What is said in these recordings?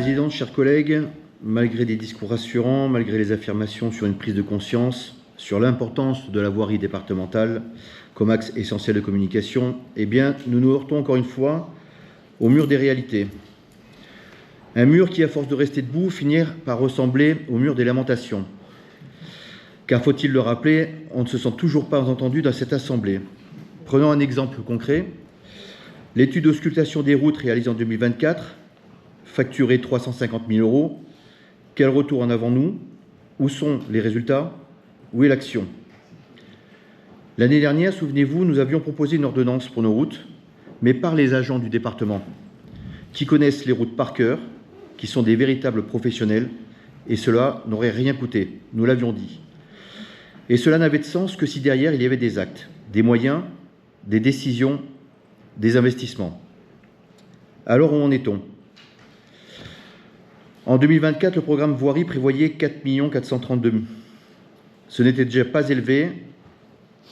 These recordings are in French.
Présidente, chers collègues, malgré des discours rassurants, malgré les affirmations sur une prise de conscience, sur l'importance de la voirie départementale comme axe essentiel de communication, eh bien, nous nous heurtons encore une fois au mur des réalités. Un mur qui, à force de rester debout, finit par ressembler au mur des lamentations. Car, faut-il le rappeler, on ne se sent toujours pas entendu dans cette assemblée. Prenons un exemple concret. L'étude d'auscultation des routes réalisée en 2024, facturée 350 000 €. Quel retour en avons-nous? Où sont les résultats? Où est l'action? L'année dernière, souvenez-vous, nous avions proposé une ordonnance pour nos routes, mais par les agents du département, qui connaissent les routes par cœur, qui sont des véritables professionnels, et cela n'aurait rien coûté, nous l'avions dit. Et cela n'avait de sens que si derrière il y avait des actes, des moyens, des décisions, des investissements. Alors où en est-on? En 2024, le programme voirie prévoyait 4 432 000. Ce n'était déjà pas élevé,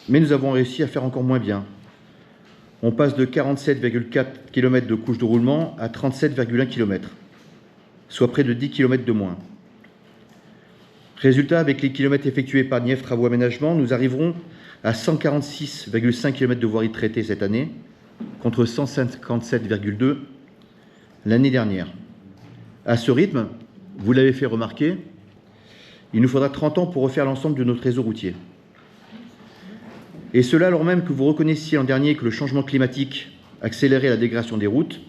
mais nous avons réussi à faire encore moins bien. On passe de 47,4 km de couche de roulement à 37,1 km, soit près de 10 km de moins. Résultat, avec les kilomètres effectués par Nièvre Travaux Aménagement, nous arriverons à 146,5 km de voirie traitée cette année, contre 157,2 l'année dernière. À ce rythme, vous l'avez fait remarquer, il nous faudra 30 ans pour refaire l'ensemble de notre réseau routier. Et cela alors même que vous reconnaissiez l'an dernier que le changement climatique accélérait la dégradation des routes,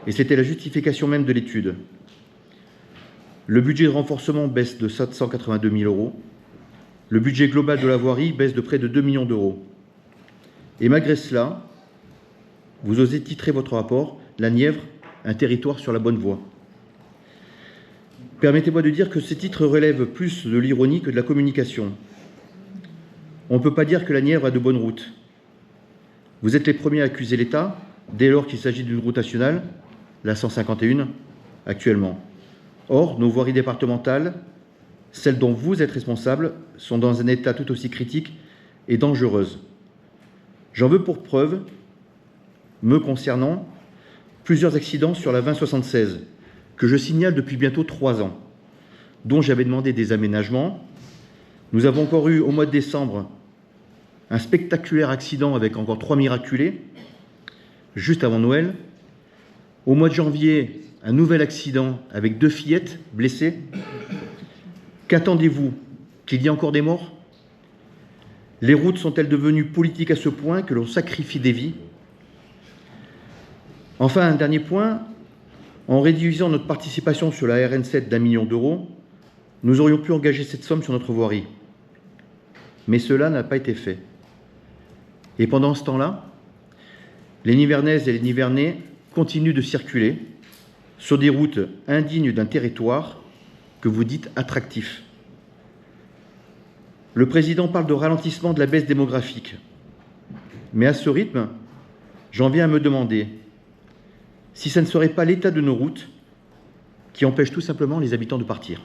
et c'était la justification même de l'étude. Le budget de renforcement baisse de 782 000 €. Le budget global de la voirie baisse de près de 2 millions d'euros. Et malgré cela, vous osez titrer votre rapport « La Nièvre, un territoire sur la bonne voie ». Permettez-moi de dire que ce titre relève plus de l'ironie que de la communication. On ne peut pas dire que la Nièvre a de bonnes routes. Vous êtes les premiers à accuser l'État, dès lors qu'il s'agit d'une route nationale, la 151, actuellement. Or, nos voiries départementales, celles dont vous êtes responsables, sont dans un état tout aussi critique et dangereuse. J'en veux pour preuve, me concernant, plusieurs accidents sur la 2076, que je signale depuis bientôt 3 ans, dont j'avais demandé des aménagements. Nous avons encore eu, au mois de décembre, un spectaculaire accident avec encore 3 miraculés, juste avant Noël. Au mois de janvier, un nouvel accident avec 2 fillettes blessées. Qu'attendez-vous? Qu'il y ait encore des morts? Les routes sont-elles devenues politiques à ce point que l'on sacrifie des vies? Enfin, un dernier point, en réduisant notre participation sur la RN7 d'1 million d'euros, nous aurions pu engager cette somme sur notre voirie. Mais cela n'a pas été fait. Et pendant ce temps-là, les Nivernaises et les Nivernais continuent de circuler sur des routes indignes d'un territoire que vous dites attractif. Le président parle de ralentissement de la baisse démographique. Mais à ce rythme, j'en viens à me demander si ce ne serait pas l'état de nos routes qui empêche tout simplement les habitants de partir.